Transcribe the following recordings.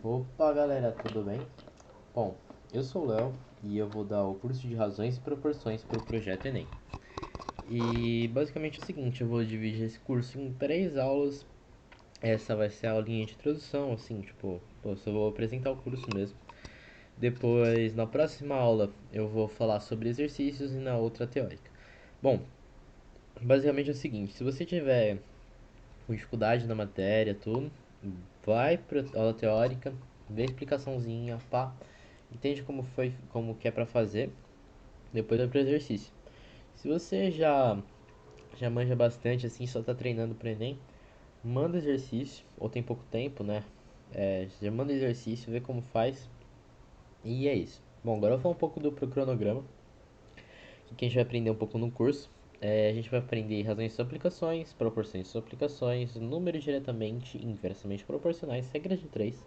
Opa, galera, tudo bem? Bom, eu sou o Léo e eu vou dar o curso de Razões e Proporções para o Projeto Enem. E basicamente é o seguinte, eu vou dividir esse curso em três aulas. Essa vai ser a aulinha de introdução, assim, tipo, só vou apresentar o curso mesmo. Depois, na próxima aula, eu vou falar sobre exercícios e na outra teórica. Bom, basicamente é o seguinte, se você tiver com dificuldade na matéria, tudo, vai para aula teórica, vê a explicaçãozinha, pá, entende como foi, como que é para fazer, depois vai pro exercício. Se você já manja bastante assim, só tá treinando pro ENEM, manda exercício, ou tem pouco tempo, né? Já manda exercício, vê como faz, e é isso. Bom, agora eu vou falar um pouco do pro cronograma, que a gente vai aprender um pouco no curso. A gente vai aprender razões de suas aplicações, proporções de suas aplicações, números diretamente e inversamente proporcionais, regra de três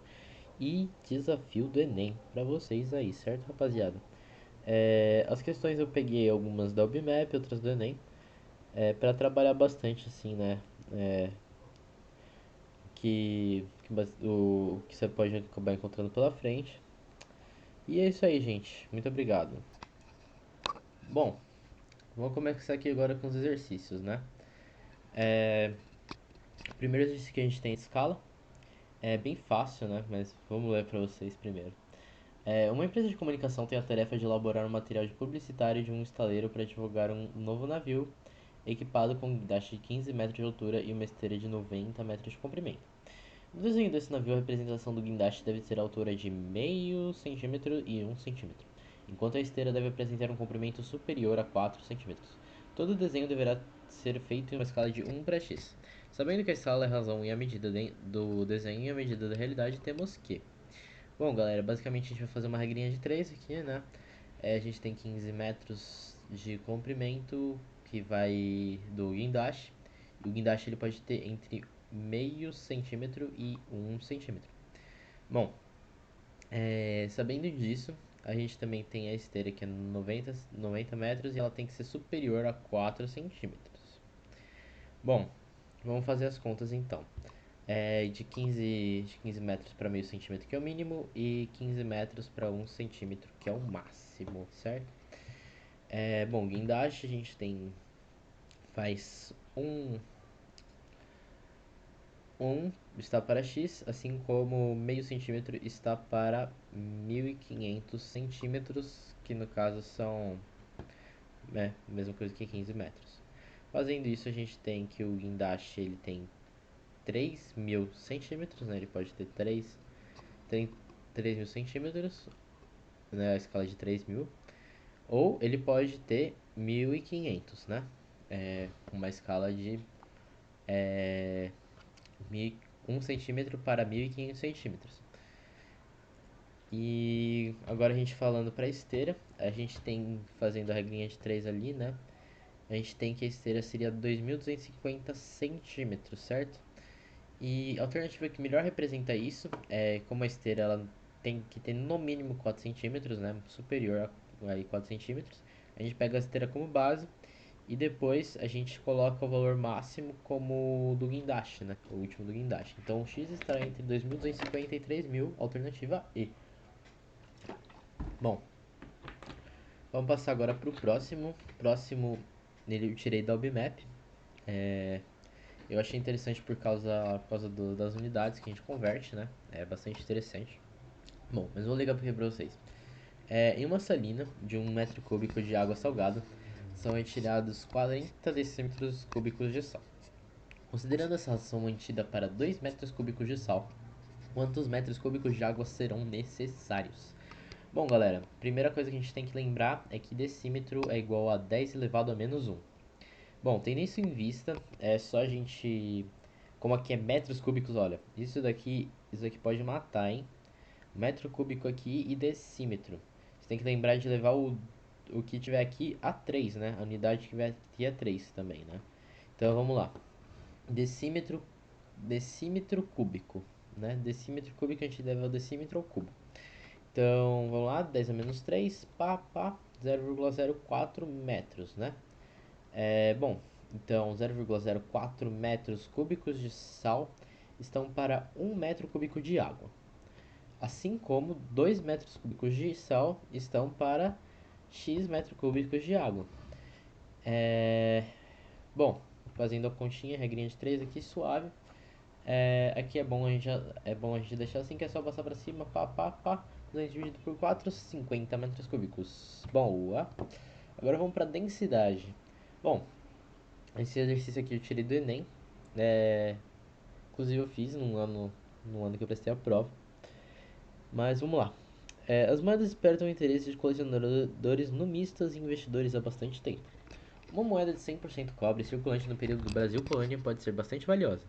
e desafio do Enem para vocês aí, certo, rapaziada? As questões eu peguei algumas da UBMAP, outras do Enem, para trabalhar bastante assim, né? É, o que você pode acabar encontrando pela frente. E é isso aí, gente. Muito obrigado. Bom, vamos começar aqui agora com os exercícios, né? É, o primeiro exercício que a gente tem é escala. É bem fácil, né? Mas vamos ler para vocês primeiro. Uma empresa de comunicação tem a tarefa de elaborar um material de publicitário de um estaleiro para divulgar um novo navio equipado com um guindaste de 15 metros de altura e uma esteira de 90 metros de comprimento. No desenho desse navio, a representação do guindaste deve ser a altura de meio centímetro e 1 centímetro, enquanto a esteira deve apresentar um comprimento superior a 4 centímetros. Todo o desenho deverá ser feito em uma escala de 1 para x. Sabendo que a escala é a razão e a medida do desenho e a medida da realidade, temos que... Bom, galera, basicamente a gente vai fazer uma regrinha de 3 aqui, né? A gente tem 15 metros de comprimento que vai do guindaste. E o guindaste ele pode ter entre meio centímetro e 1 centímetro. Bom, sabendo disso, a gente também tem a esteira que é 90 metros e ela tem que ser superior a 4 centímetros. Bom, vamos fazer as contas então. De quinze metros para meio centímetro, que é o mínimo, e 15 metros para 1 centímetro, que é o máximo, certo? Bom, guindaste a gente tem faz um está para x, assim como meio centímetro está para 1500 centímetros, que no caso são a mesma coisa que 15 metros. Fazendo isso, a gente tem que o guindaste ele tem 3000 centímetros, né? Ele pode ter 3.000 centímetros, né? A escala de 3000. Ou ele pode ter 1500, né? Uma escala de é, 1 centímetro para 1500 centímetros. E agora a gente falando para esteira, a gente tem, fazendo a regrinha de 3 ali, né? A gente tem que a esteira seria 2250 centímetros, certo? E a alternativa que melhor representa isso é como a esteira ela tem que ter no mínimo 4 centímetros, né? Superior a 4 centímetros. A gente pega a esteira como base e depois a gente coloca o valor máximo como do guindaste, né? O último do guindaste. Então o x estará entre 2250 e 3000, alternativa E. Bom, vamos passar agora para o próximo. Próximo, nele eu tirei da UBMAP. Eu achei interessante por causa das unidades que a gente converte, né? É bastante interessante. Bom, mas vou ligar aqui para vocês. Em uma salina de 1 metro cúbico de água salgada, são retirados 40 decímetros cúbicos de sal. Considerando essa ração mantida para 2 metros cúbicos de sal, quantos metros cúbicos de água serão necessários? Bom, galera, primeira coisa que a gente tem que lembrar é que decímetro é igual a 10 elevado a menos 1. Bom, tendo isso em vista, é só a gente... Como aqui é metros cúbicos, olha, isso daqui pode matar, hein? Metro cúbico aqui e decímetro. Você tem que lembrar de levar o que tiver aqui a 3, né? A unidade que tiver aqui a 3 também, né? Então vamos lá. Decímetro cúbico, né? Decímetro cúbico a gente leva o decímetro ao cubo. Então, vamos lá, 10 a menos 3, pá, 0,04 metros, né? Bom, então 0,04 metros cúbicos de sal estão para 1 metro cúbico de água. assim como 2 metros cúbicos de sal estão para X metros cúbicos de água. É... Bom, fazendo a continha, regrinha de 3 aqui, suave. Aqui é bom a gente deixar assim, que é só passar para cima, pá, pá, pá. 200 dividido por 4, 50 metros cúbicos. Boa. Agora vamos para densidade. Bom, esse exercício aqui eu tirei do Enem. É, inclusive eu fiz no ano que eu prestei a prova. Mas vamos lá. As moedas despertam o interesse de colecionadores numistas e investidores há bastante tempo. Uma moeda de 100% cobre circulante no período do Brasil-Colônia pode ser bastante valiosa.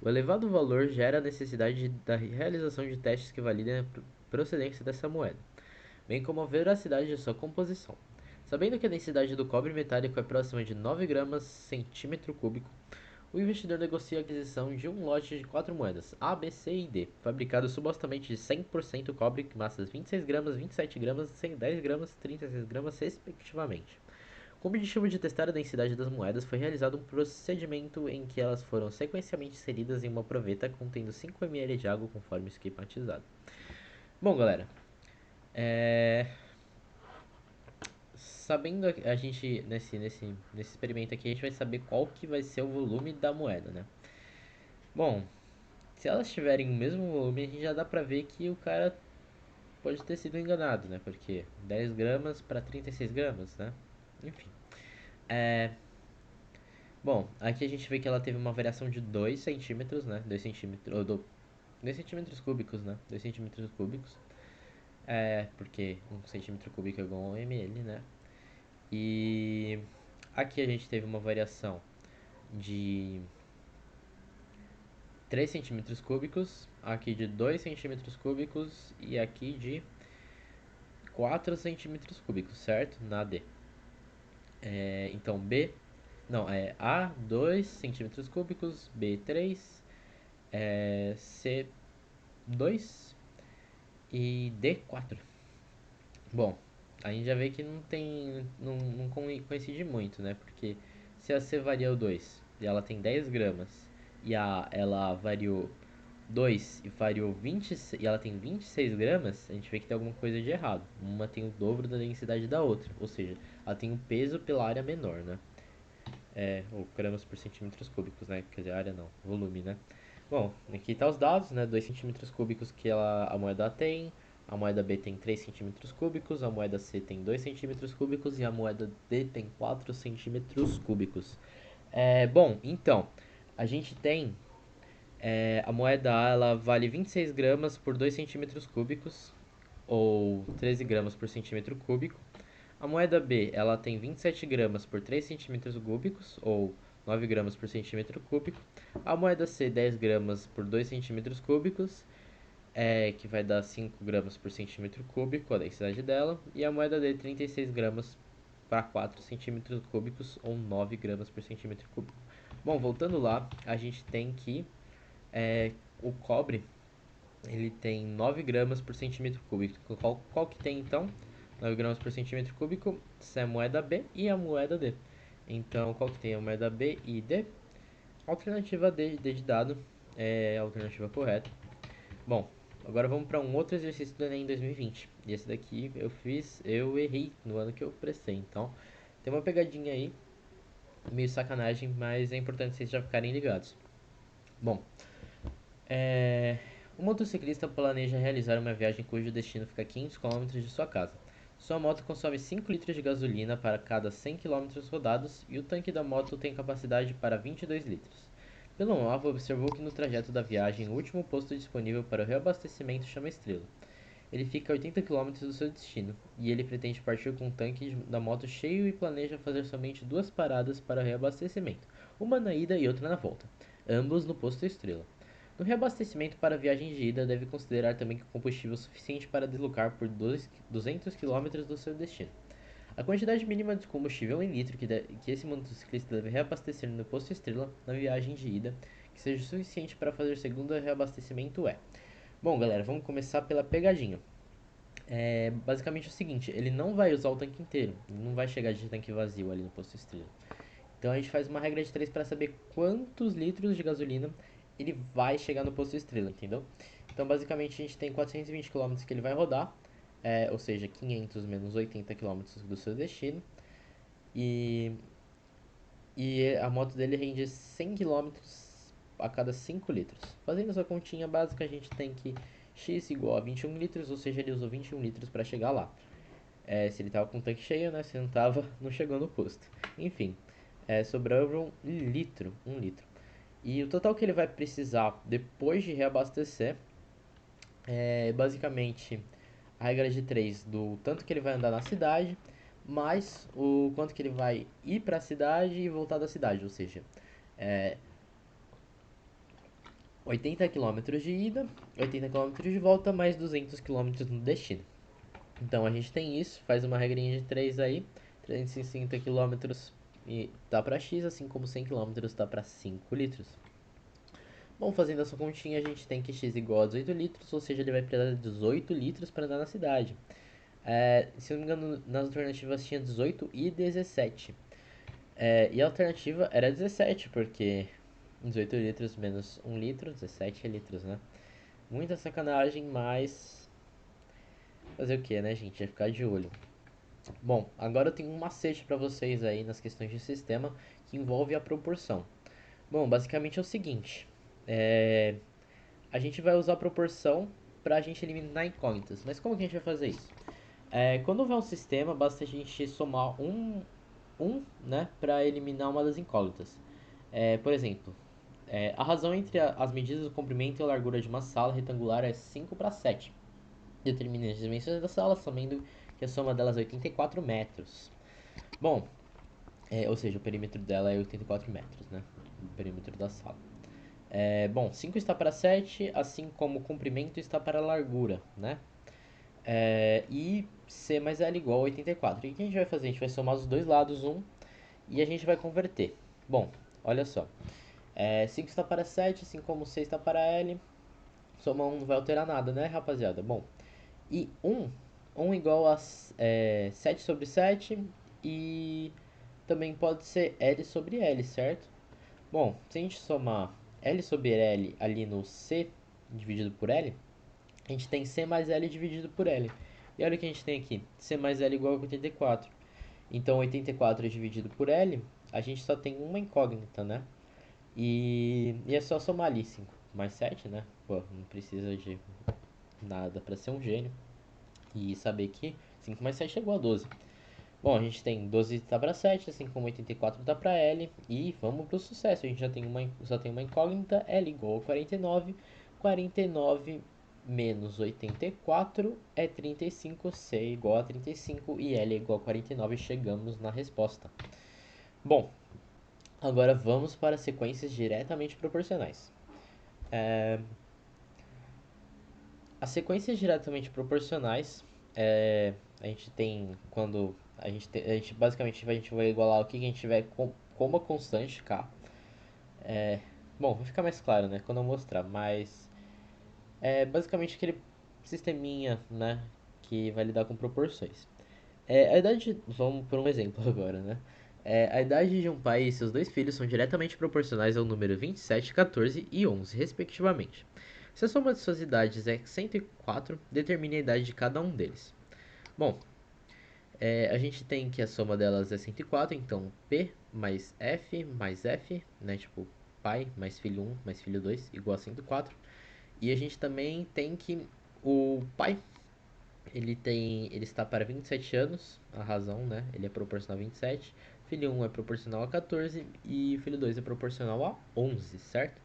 O elevado valor gera a necessidade da realização de testes que validem a procedência dessa moeda, bem como a veracidade de sua composição. Sabendo que a densidade do cobre metálico é próxima de 9 gramas centímetro cúbico, o investidor negocia a aquisição de um lote de 4 moedas, A, B, C e D, fabricados supostamente de 100% cobre, massas 26 gramas, 27 gramas, 10 gramas e 36 gramas, respectivamente. Com o objetivo de testar a densidade das moedas, foi realizado um procedimento em que elas foram sequencialmente inseridas em uma proveta contendo 5 ml de água conforme esquematizado. Bom, galera, é... sabendo a gente nesse experimento aqui, a gente vai saber qual que vai ser o volume da moeda, né? Bom, se elas tiverem o mesmo volume, a gente já dá pra ver que o cara pode ter sido enganado, né? Porque 10 gramas para 36 gramas, né? Enfim. É, Bom, aqui a gente vê que ela teve uma variação de 2 centímetros, né? 2 centímetros, 2 centímetros cúbicos, né? 2 centímetros cúbicos. Porque 1 centímetro cúbico é igual a 1 ml, né? E aqui a gente teve uma variação de 3 centímetros cúbicos, aqui de 2 centímetros cúbicos e aqui de 4 centímetros cúbicos, certo? Na D. Então B, não, é A 2 centímetros cúbicos, B 3, C 2 e D 4. Bom, a gente já vê que não coincide muito, né? Porque se a C variou 2 e ela tem 10 gramas e ela variou 2 e variou 20 e ela tem 26 gramas, a gente vê que tem alguma coisa de errado. Uma tem o dobro da densidade da outra, ou seja, ela tem um peso pela área menor, né? Ou gramas por centímetros cúbicos, né? Quer dizer, área não, volume, né? Bom, aqui tá os dados, né? 2 centímetros cúbicos que a moeda tem, a moeda B tem 3 centímetros cúbicos, a moeda C tem 2 centímetros cúbicos e a moeda D tem 4 centímetros cúbicos. Bom, então, a gente tem a moeda A, ela vale 26 gramas por 2 centímetros cúbicos, ou 13 gramas por centímetro cúbico. A moeda B, ela tem 27 gramas por 3 centímetros cúbicos, ou 9 gramas por centímetro cúbico. A moeda C, 10 gramas por 2 centímetros cúbicos, que vai dar 5 gramas por centímetro cúbico, a densidade dela. E a moeda D, 36 gramas para 4 centímetros cúbicos, ou 9 gramas por centímetro cúbico. Bom, voltando lá, a gente tem que o cobre ele tem 9 gramas por centímetro cúbico. Qual que tem então? 9 gramas por centímetro cúbico, essa é a moeda B e a moeda D. Então, qual que tem a moeda B e D? Alternativa D de dado é a alternativa correta. Bom, agora vamos para um outro exercício do Enem 2020. E esse daqui eu errei no ano que eu prestei. Então, tem uma pegadinha aí, meio sacanagem, mas é importante vocês já ficarem ligados. Bom, o motociclista planeja realizar uma viagem cujo destino fica a 500 quilômetros de sua casa. Sua moto consome 5 litros de gasolina para cada 100 quilômetros rodados e o tanque da moto tem capacidade para 22 litros. Pelo mapa, observou que no trajeto da viagem, o último posto disponível para o reabastecimento chama Estrela. Ele fica a 80 quilômetros do seu destino e ele pretende partir com o tanque da moto cheio e planeja fazer somente 2 paradas para reabastecimento, uma na ida e outra na volta, ambos no posto Estrela. No reabastecimento para a viagem de ida, deve considerar também que o combustível é suficiente para deslocar por 200 km do seu destino. A quantidade mínima de combustível em litro que esse motociclista deve reabastecer no posto Estrela na viagem de ida, que seja suficiente para fazer o segundo reabastecimento é. Bom, galera, vamos começar pela pegadinha. Basicamente o seguinte, ele não vai usar o tanque inteiro, não vai chegar de tanque vazio ali no posto Estrela. Então a gente faz uma regra de 3 para saber quantos litros de gasolina ele vai chegar no posto estrela, entendeu? Então, basicamente, a gente tem 420 quilômetros que ele vai rodar, ou seja, 500 menos 80 quilômetros do seu destino. E, e a moto dele rende 100 quilômetros a cada 5 litros. Fazendo essa continha básica, a gente tem que x igual a 21 litros, ou seja, ele usou 21 litros para chegar lá. Se ele tava com o tanque cheio, né? Se não tava, não chegou no posto. Enfim, sobrou um litro. E o total que ele vai precisar depois de reabastecer é basicamente a regra de 3 do tanto que ele vai andar na cidade, mais o quanto que ele vai ir para a cidade e voltar da cidade, ou seja, é, 80 quilômetros de ida, 80 quilômetros de volta, mais 200 quilômetros no destino. Então a gente tem isso, faz uma regrinha de 3 aí, 360 quilômetros e dá para X, assim como 100 quilômetros dá para 5 litros. Bom, fazendo essa continha, a gente tem que X igual a 18 litros, ou seja, ele vai precisar de 18 litros para andar na cidade. Se não me engano, nas alternativas tinha 18 e 17. E a alternativa era 17, porque 18 litros menos 1 litro, 17 litros, né? Muita sacanagem, mas fazer o que, né, gente? É ficar de olho. Bom, agora eu tenho um macete para vocês aí nas questões de sistema que envolve a proporção. Bom, basicamente é o seguinte: é, a gente vai usar a proporção para a gente eliminar incógnitas. Mas como que a gente vai fazer isso? Quando houver um sistema, basta a gente somar né, para eliminar uma das incógnitas. Por exemplo, a razão entre as medidas do comprimento e a largura de uma sala retangular é 5 para 7. Determine as dimensões da sala, sabendo que a soma delas é 84 metros. Bom, ou seja, o perímetro dela é 84 metros, né? O perímetro da sala. Bom, 5 está para 7, assim como o comprimento está para a largura, né? E C mais L igual a 84. E o que a gente vai fazer? A gente vai somar os dois lados, e a gente vai converter. Bom, olha só. 5 está para 7, assim como 6 está para L. Soma 1 não vai alterar nada, né, rapaziada? Bom, e 1 igual a 7 sobre 7 e também pode ser L sobre L, certo? Bom, se a gente somar L sobre L ali no C dividido por L, a gente tem C mais L dividido por L. E olha o que a gente tem aqui, C mais L igual a 84. Então 84 dividido por L, a gente só tem uma incógnita, né? E é só somar ali 5 mais 7, né? Pô, não precisa de nada para ser um gênio. E saber que 5 mais 7 é igual a 12. Bom, a gente tem 12 tá para 7, assim como 84 tá para L. E vamos pro sucesso. A gente só tem uma incógnita, L igual a 49. 49 menos 84 é 35, C igual a 35 e L igual a 49. Chegamos na resposta. Bom, agora vamos para sequências diretamente proporcionais. As sequências diretamente proporcionais, a gente tem quando a gente basicamente a gente vai igualar o que a gente tiver como uma constante k. Bom, vai ficar mais claro, né, quando eu mostrar, mas é basicamente aquele sisteminha, né, que vai lidar com proporções. A idade, vamos por um exemplo agora, né? A idade de um pai e seus dois filhos são diretamente proporcionais ao número 27, 14 e 11, respectivamente. Se a soma de suas idades é 104, determine a idade de cada um deles. Bom, a gente tem que a soma delas é 104, então P mais F, né? Tipo, pai mais filho 1 mais filho 2 igual a 104. E a gente também tem que o pai ele está para 27 anos, a razão, né? Ele é proporcional a 27. Filho 1 é proporcional a 14 e filho 2 é proporcional a 11, certo?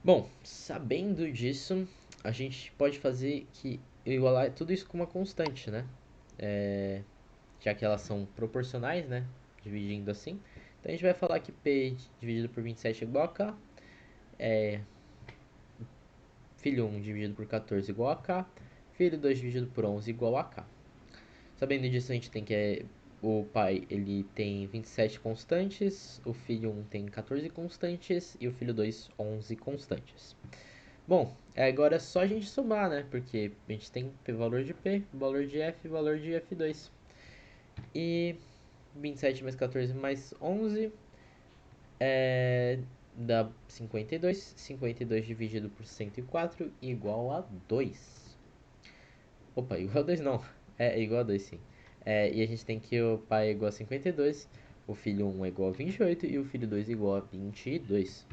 Bom, sabendo disso, a gente pode fazer que igualar tudo isso com uma constante, né? Já que elas são proporcionais, né? Dividindo assim. Então a gente vai falar que P dividido por 27 é igual a K. Filho 1 dividido por 14 igual a K. Filho 2 dividido por 11 igual a K. Sabendo disso, a gente tem que o pai ele tem 27 constantes, o filho 1 tem 14 constantes e o filho 2 11 constantes. Bom, agora é só a gente somar, né? Porque a gente tem valor de P, valor de F, valor de F2. E 27 mais 14 mais 11 é dá 52. 52 dividido por 104 igual a 2. Opa, igual a 2 não. É igual a 2 sim. E a gente tem que o pai é igual a 52, o filho 1 é igual a 28 e o filho 2 é igual a 22.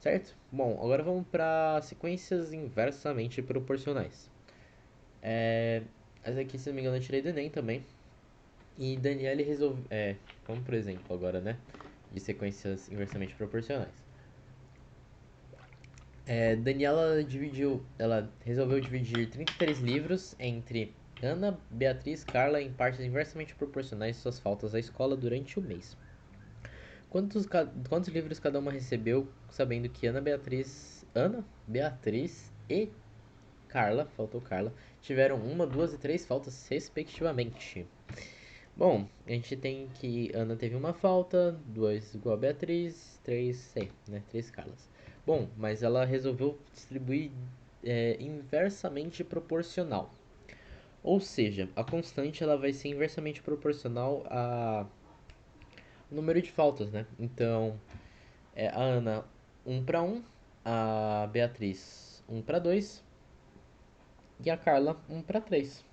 Certo? Bom, agora vamos para sequências inversamente proporcionais. Essa aqui, se não me engano, eu tirei do Enem também. E Daniele resolveu. Vamos por exemplo agora, né? De sequências inversamente proporcionais. Ela resolveu dividir 33 livros entre Ana, Beatriz, Carla em partes inversamente proporcionais de suas faltas à escola durante o mês. Quantos livros cada uma recebeu, sabendo que Ana, Beatriz e Carla, faltou Carla, tiveram uma, duas e três faltas respectivamente? Bom, a gente tem que Ana teve uma falta, duas igual a Beatriz, três C, né? Três Carlas. Bom, mas ela resolveu distribuir inversamente proporcional. Ou seja, a constante ela vai ser inversamente proporcional ao número de faltas, né? Então, a Ana 1 para 1, a Beatriz 1 para 2 e a Carla 1 para 3,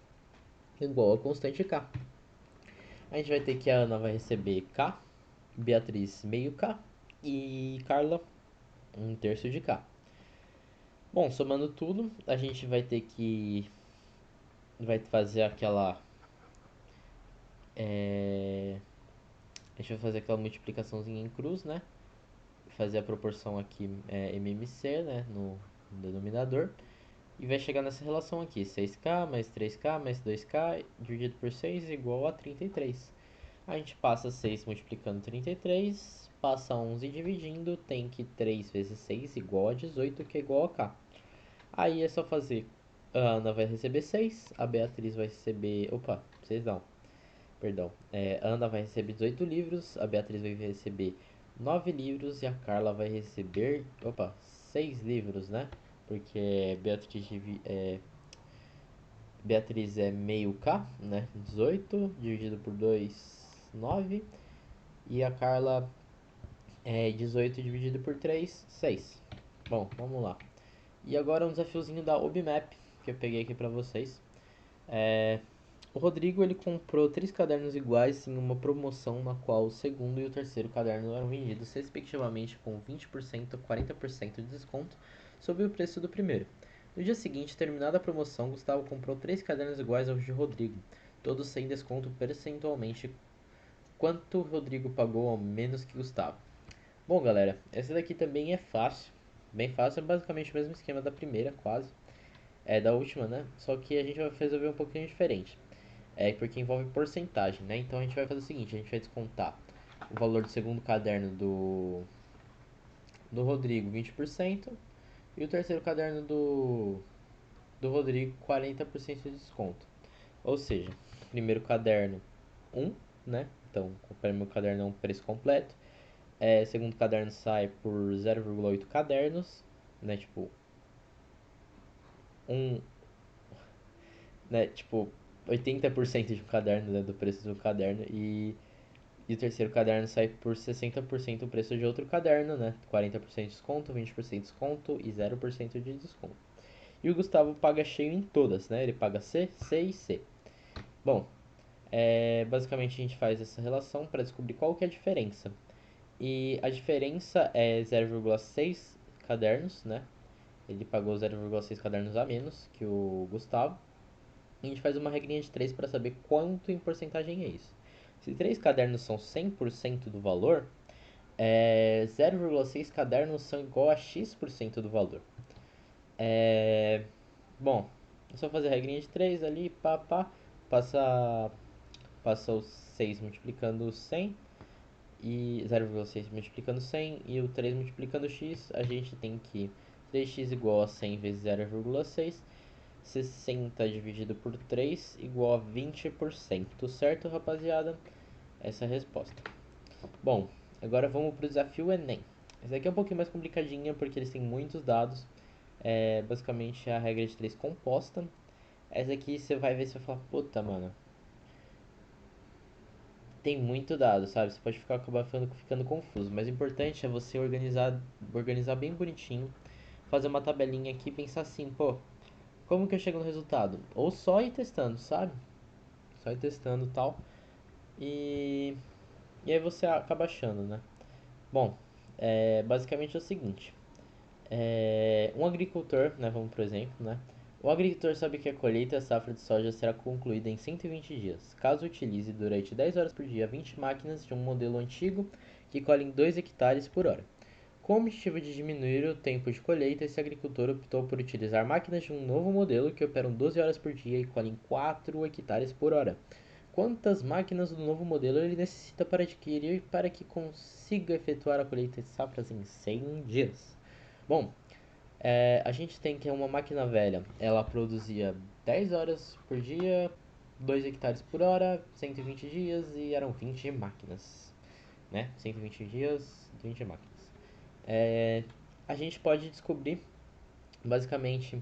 igual a constante K. A gente vai ter que a Ana vai receber K, Beatriz meio K e Carla um terço de K. Bom, somando tudo, a gente vai fazer aquela a gente vai fazer aquela multiplicaçãozinha em cruz, né? Fazer a proporção aqui MMC, né, no denominador. E vai chegar nessa relação aqui, 6K mais 3K mais 2K dividido por 6 igual a 33. A gente passa 6 multiplicando 33, passa 11 dividindo, tem que 3 vezes 6 igual a 18, que é igual a K. Aí é só fazer, a Ana vai receber 6, a Beatriz vai receber, opa, 6 não, perdão. A Ana vai receber 18 livros, a Beatriz vai receber 9 livros e a Carla vai receber, opa, 6 livros, né? Porque Beatriz é meio K, né? 18 dividido por 2, 9. E a Carla é 18 dividido por 3, 6. Bom, vamos lá. E agora um desafiozinho da OBMAP que eu peguei aqui pra vocês. É, O Rodrigo ele comprou três cadernos iguais em uma promoção na qual o segundo e o terceiro caderno eram vendidos respectivamente com 20% e 40% de desconto sobre o preço do primeiro. No dia seguinte, terminada a promoção, Gustavo comprou três cadernos iguais aos de Rodrigo, todos sem desconto percentualmente. Quanto Rodrigo pagou ao menos que Gustavo? Bom, galera, essa daqui também é fácil, bem fácil, é basicamente o mesmo esquema da primeira, quase, da última, né? Só que a gente vai resolver um pouquinho diferente. Porque envolve porcentagem, né? Então a gente vai fazer o seguinte, a gente vai descontar o valor do segundo caderno do Rodrigo 20% e o terceiro caderno do Rodrigo 40% de desconto. Ou seja, primeiro caderno 1, né? Então, o primeiro caderno é um preço completo. Segundo caderno sai por 0,8 cadernos, né? Tipo, um, né? Tipo, 80% de um caderno, né? Do preço do caderno. E o terceiro caderno sai por 60% o preço de outro caderno, né? 40% de desconto, 20% de desconto e 0% de desconto. E o Gustavo paga cheio em todas, né? Ele paga C, C e C. Bom, basicamente a gente faz essa relação para descobrir qual que é a diferença. E a diferença é 0,6 cadernos, né? Ele pagou 0,6 cadernos a menos que o Gustavo. E a gente faz uma regrinha de 3 para saber quanto em porcentagem é isso. Se 3 cadernos são 100% do valor, 0,6 cadernos são igual a X% do valor. Bom, é só fazer a regrinha de 3 ali, pá, pá, passa, passa o 6 multiplicando 100 e 0,6 multiplicando 100 e o 3 multiplicando x, a gente tem que 3x igual a 100 vezes 0,6, 60 dividido por 3 igual a 20%, certo, rapaziada? Essa é a resposta. Bom, agora vamos para o desafio Enem. Esse aqui é um pouquinho mais complicadinha porque eles têm muitos dados. Basicamente a regra de 3 composta. Essa aqui você vai ver e você vai falar, puta, mano, tem muito dado, sabe? Você pode acabar ficando confuso, mas o importante é você organizar bem bonitinho, fazer uma tabelinha aqui e pensar assim, pô, como que eu chego no resultado? Ou só ir testando, sabe? Só ir testando e tal. E, e aí você acaba achando, né? Bom, basicamente é o seguinte. Um agricultor, né, vamos por exemplo, né? O agricultor sabe que a colheita e a safra de soja será concluída em 120 dias, caso utilize durante 10 horas por dia 20 máquinas de um modelo antigo que colhem 2 hectares por hora. Com o objetivo de diminuir o tempo de colheita, esse agricultor optou por utilizar máquinas de um novo modelo que operam 12 horas por dia e colhem 4 hectares por hora. Quantas máquinas do novo modelo ele necessita para adquirir para que consiga efetuar a colheita de safras em 100 dias? Bom, a gente tem que uma máquina velha, ela produzia 10 horas por dia, 2 hectares por hora, 120 dias e eram 20 máquinas, né? 120 dias, 20 máquinas. A gente pode descobrir, basicamente,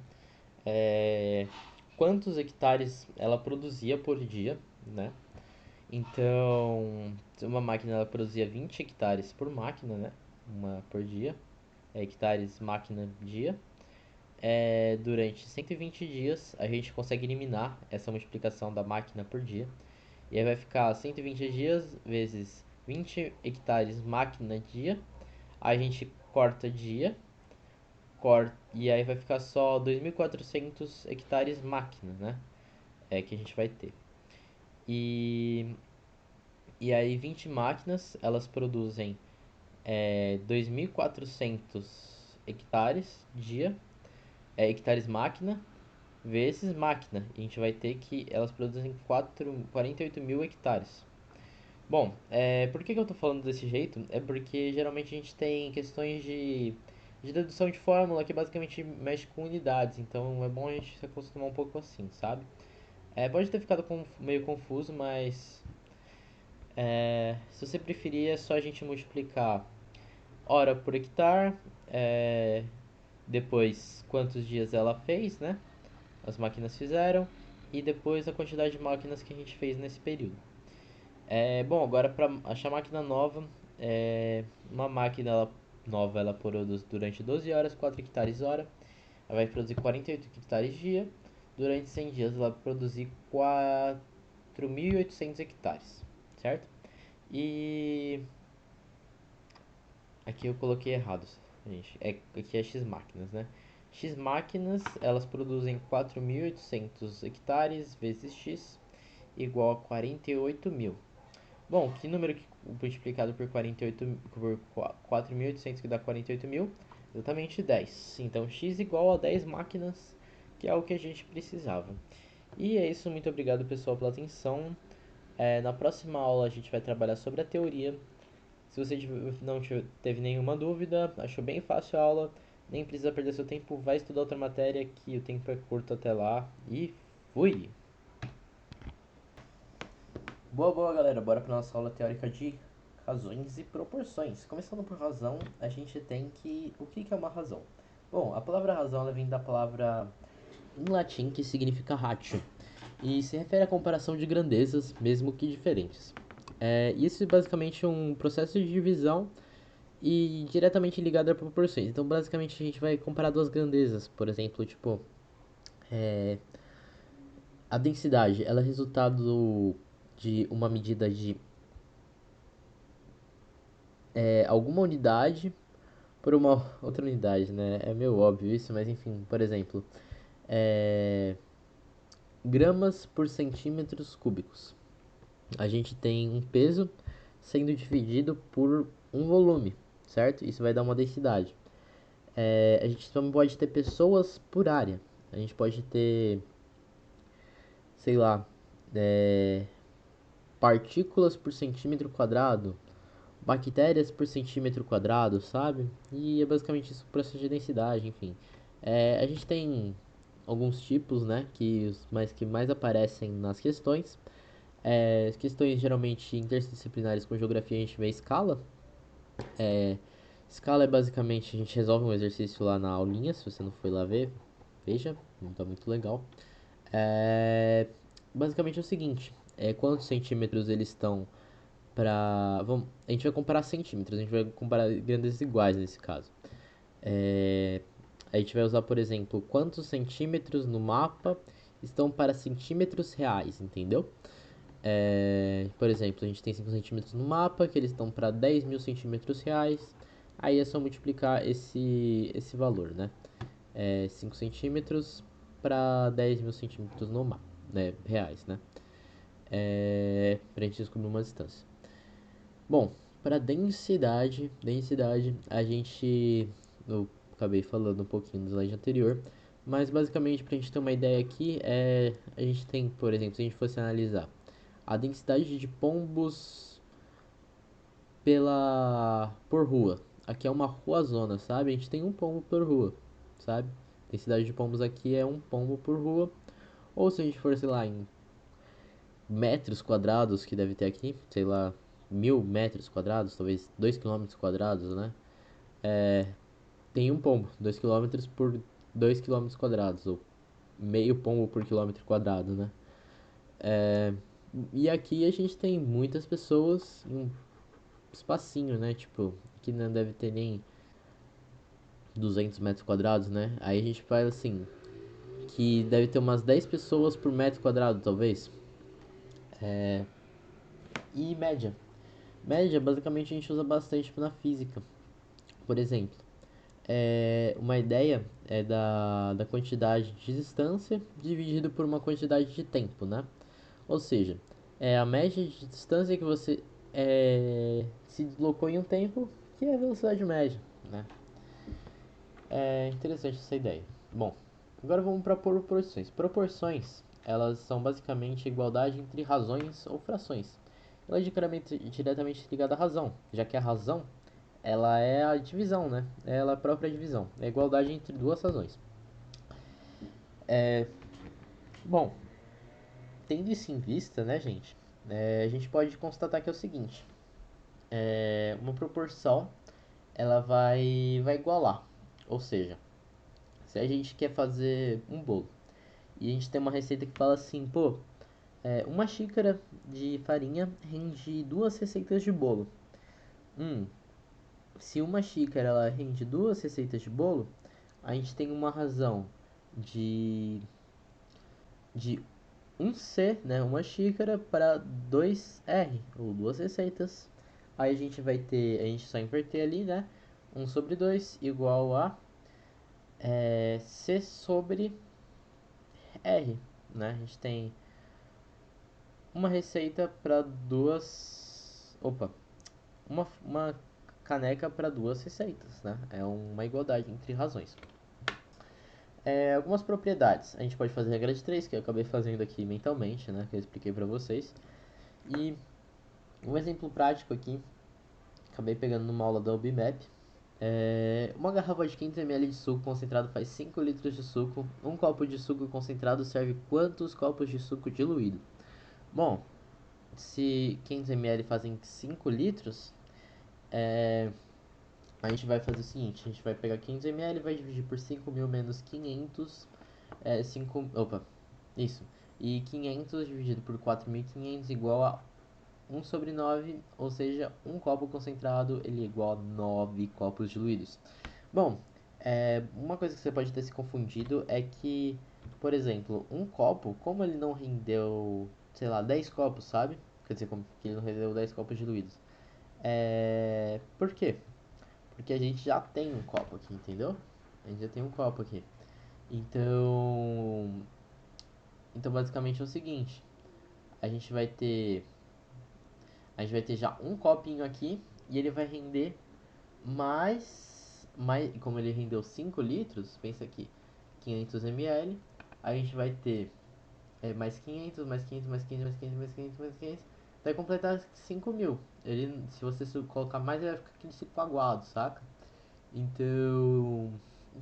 é, quantos hectares ela produzia por dia, né? Então, uma máquina ela produzia 20 hectares por máquina, né? Uma por dia, hectares máquina dia. Durante 120 dias, a gente consegue eliminar essa multiplicação da máquina por dia. E aí vai ficar 120 dias vezes 20 hectares máquina dia. A gente corta dia, e aí vai ficar só 2.400 hectares máquina, né? Que a gente vai ter. E, e aí 20 máquinas, elas produzem 2.400 hectares dia, hectares máquina, vezes máquina. E a gente vai ter que elas produzem 48 mil hectares. Bom, por que eu estou falando desse jeito? É porque geralmente a gente tem questões de dedução de fórmula que basicamente mexe com unidades, então é bom a gente se acostumar um pouco assim, sabe? Pode ter ficado meio confuso, mas se você preferir é só a gente multiplicar hora por hectare, depois quantos dias ela fez, né? As máquinas fizeram, e depois a quantidade de máquinas que a gente fez nesse período. Bom, agora para achar máquina nova, uma máquina nova ela produz durante 12 horas 4 hectares hora, ela vai produzir 48 hectares dia, durante 100 dias ela vai produzir 4.800 hectares, certo? E aqui eu coloquei errado, gente. Aqui é X máquinas, né? X máquinas, elas produzem 4.800 hectares vezes X igual a 48 mil. Bom, que número que multiplicado por 48 por 4.800 que dá 48 mil? Exatamente 10. Então x igual a 10 máquinas, que é o que a gente precisava. E é isso, muito obrigado pessoal pela atenção. Na próxima aula a gente vai trabalhar sobre a teoria. Se você não teve nenhuma dúvida, achou bem fácil a aula, nem precisa perder seu tempo, vai estudar outra matéria que o tempo é curto até lá. E fui! Boa, boa, galera. Bora para nossa aula teórica de razões e proporções. Começando por razão, a gente tem que... O que é uma razão? Bom, a palavra razão ela vem da palavra em latim que significa ratio e se refere à comparação de grandezas, mesmo que diferentes. Isso é basicamente um processo de divisão e diretamente ligado a proporções. Então, basicamente, a gente vai comparar duas grandezas. Por exemplo, tipo, a densidade ela é resultado de uma medida de alguma unidade por uma outra unidade, né? É meio óbvio isso, mas enfim, por exemplo, é, gramas por centímetros cúbicos. A gente tem um peso sendo dividido por um volume, certo? Isso vai dar uma densidade. A gente também pode ter pessoas por área. A gente pode ter, sei lá, é, partículas por centímetro quadrado, bactérias por centímetro quadrado, sabe? E é basicamente isso, o processo de densidade, enfim. A gente tem alguns tipos, né, que mais aparecem nas questões. Questões geralmente interdisciplinares com geografia a gente vê escala. Escala é basicamente a gente resolve um exercício lá na aulinha, se você não foi lá ver, veja, não tá muito legal. É, Basicamente é o seguinte, quantos centímetros eles estão a gente vai comparar centímetros, a gente vai comparar grandes iguais nesse caso. É, a gente vai usar, por exemplo, quantos centímetros no mapa estão para centímetros reais, entendeu? Por exemplo, a gente tem 5 centímetros no mapa, que eles estão para 10.000 centímetros reais. Aí é só multiplicar esse valor, né? 5 centímetros para 10.000 centímetros no mapa, né? Reais, né? Para a gente descobrir uma distância. Bom, para densidade, a gente, eu acabei falando um pouquinho no slide anterior, mas basicamente para a gente ter uma ideia aqui, a gente tem, por exemplo, se a gente fosse analisar a densidade de pombos por rua. Aqui é uma ruazona, sabe? A gente tem um pombo por rua, sabe? A densidade de pombos aqui é um pombo por rua. Ou se a gente for, sei lá, em metros quadrados que deve ter aqui, sei lá, 1.000 metros quadrados, talvez 2 quilômetros quadrados, né? Tem um pombo, 2 quilômetros por 2 quilômetros quadrados, ou meio pombo por quilômetro quadrado, né? E aqui a gente tem muitas pessoas, um espacinho, né? Tipo, aqui não deve ter nem 200 metros quadrados, né? Aí a gente faz assim, que deve ter umas 10 pessoas por metro quadrado, talvez. E média. Média, basicamente, a gente usa bastante na física. Por exemplo, uma ideia é da quantidade de distância dividido por uma quantidade de tempo, né? Ou seja, é a média de distância que você se deslocou em um tempo, que é a velocidade média, né? É interessante essa ideia. Bom, agora vamos para proporções. Proporções, elas são basicamente a igualdade entre razões ou frações. Ela é diretamente ligada à razão, já que a razão ela é a divisão, né? Ela é a própria divisão. É a igualdade entre duas razões. Bom, tendo isso em vista, né, gente? A gente pode constatar que é o seguinte: uma proporção ela vai igualar. Ou seja, se a gente quer fazer um bolo e a gente tem uma receita que fala assim, pô, uma xícara de farinha rende duas receitas de bolo. Hum, se uma xícara ela rende duas receitas de bolo, a gente tem uma razão de, de um C, né, uma xícara para 2R, ou duas receitas. Aí a gente só inverter ali, né? 1/2 igual a C sobre R, né? A gente tem uma receita para duas. Opa, uma caneca para duas receitas, né? É uma igualdade entre razões. Algumas propriedades. A gente pode fazer a regra de 3, que eu acabei fazendo aqui mentalmente, né? Que eu expliquei para vocês. E um exemplo prático aqui, acabei pegando numa aula da UBMAP. Uma garrafa de 500 ml de suco concentrado faz 5 litros de suco. Um copo de suco concentrado serve quantos copos de suco diluído? Bom, se 500 ml fazem 5 litros, a gente vai fazer o seguinte, a gente vai pegar 500 ml, vai dividir por 5.000 menos 500, 5, opa, isso, e 500 dividido por 4.500 igual a 1/9, ou seja, um copo concentrado ele é igual a 9 copos diluídos. Bom, uma coisa que você pode ter se confundido é que, por exemplo, um copo, como ele não rendeu, sei lá, 10 copos, sabe? Quer dizer, como que ele não rendeu 10 copos diluídos. Por quê? Porque a gente já tem um copo aqui, entendeu? A gente já tem um copo aqui. Então, basicamente é o seguinte, a gente vai ter a gente vai ter já um copinho aqui e ele vai render mais como ele rendeu 5 litros, pensa aqui, 500 ml, a gente vai ter mais 500, mais 500, mais 500, mais 500, mais 500, mais 500, vai completar 5.000. Ele, se você colocar mais, ele vai ficar aquele ciclo aguado, saca? Então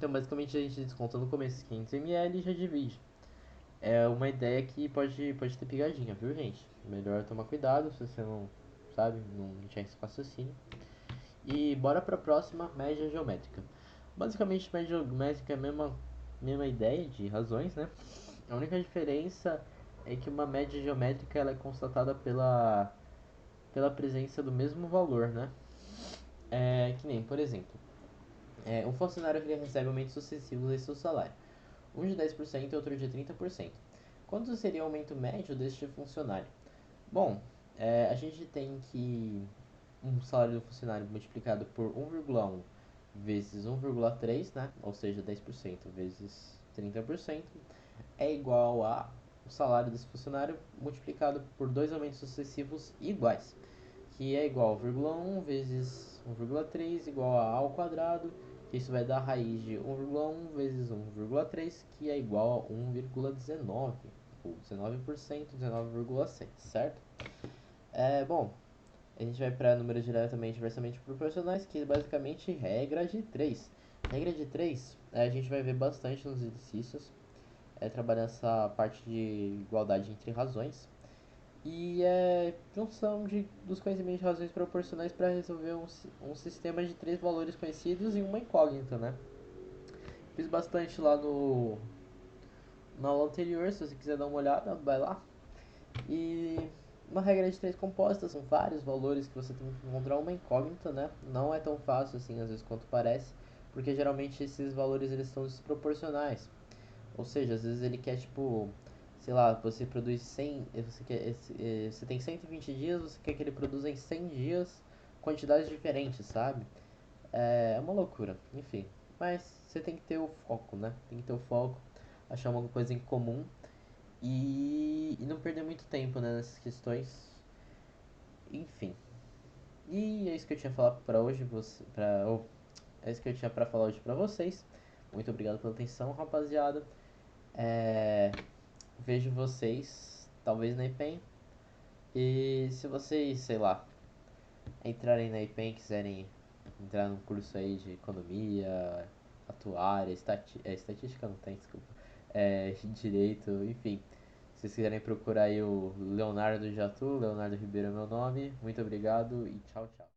basicamente a gente desconta no começo 500 ml e já divide. É uma ideia que pode ter pegadinha, viu, gente? Melhor tomar cuidado se você não sabe, não tinha esse raciocínio. E bora para a próxima, média geométrica. Basicamente, média geométrica é a mesma ideia de razões, né? A única diferença é que uma média geométrica ela é constatada pela presença do mesmo valor, né? Que nem, por exemplo, um funcionário que ele recebe aumentos sucessivos em seu salário, um de 10% e outro de 30%. Quanto seria o aumento médio deste funcionário? Bom, a gente tem que um salário do funcionário multiplicado por 1,1 vezes 1,3, né? Ou seja, 10% vezes 30%, é igual a o salário desse funcionário multiplicado por dois aumentos sucessivos iguais, que é igual a 1,1 vezes 1,3 igual a ao quadrado, que isso vai dar a raiz de 1,1 vezes 1,3, que é igual a 1,19, ou 19%, 19,6, certo? Bom, a gente vai para números diretamente inversamente proporcionais, que é basicamente regra de 3. Regra de 3, a gente vai ver bastante nos exercícios, trabalhar essa parte de igualdade entre razões e junção dos conhecimentos de razões proporcionais para resolver um sistema de três valores conhecidos e uma incógnita, né? Fiz bastante lá na aula anterior, se você quiser dar uma olhada, vai lá. E uma regra de três compostas são vários valores que você tem que encontrar uma incógnita, né? Não é tão fácil assim às vezes quanto parece, porque geralmente esses valores eles são desproporcionais. Ou seja, às vezes ele quer tipo, sei lá, você produz 100, você tem 120 dias, você quer que ele produza em 100 dias quantidades diferentes, sabe? É uma loucura, enfim. Mas você tem que ter o foco, né? Tem que ter o foco, achar uma coisa em comum e não perder muito tempo, né, nessas questões. Enfim. E é isso que eu tinha falado para hoje, é isso que eu tinha para falar hoje para vocês. Muito obrigado pela atenção, rapaziada. É, Vejo vocês, talvez na IPEM. E se vocês, sei lá, entrarem na IPEM, quiserem entrar num curso aí de economia, atuária, estatística não tem, desculpa, direito, enfim. Se vocês quiserem procurar aí o Leonardo Jatu, Leonardo Ribeiro é meu nome. Muito obrigado e tchau, tchau.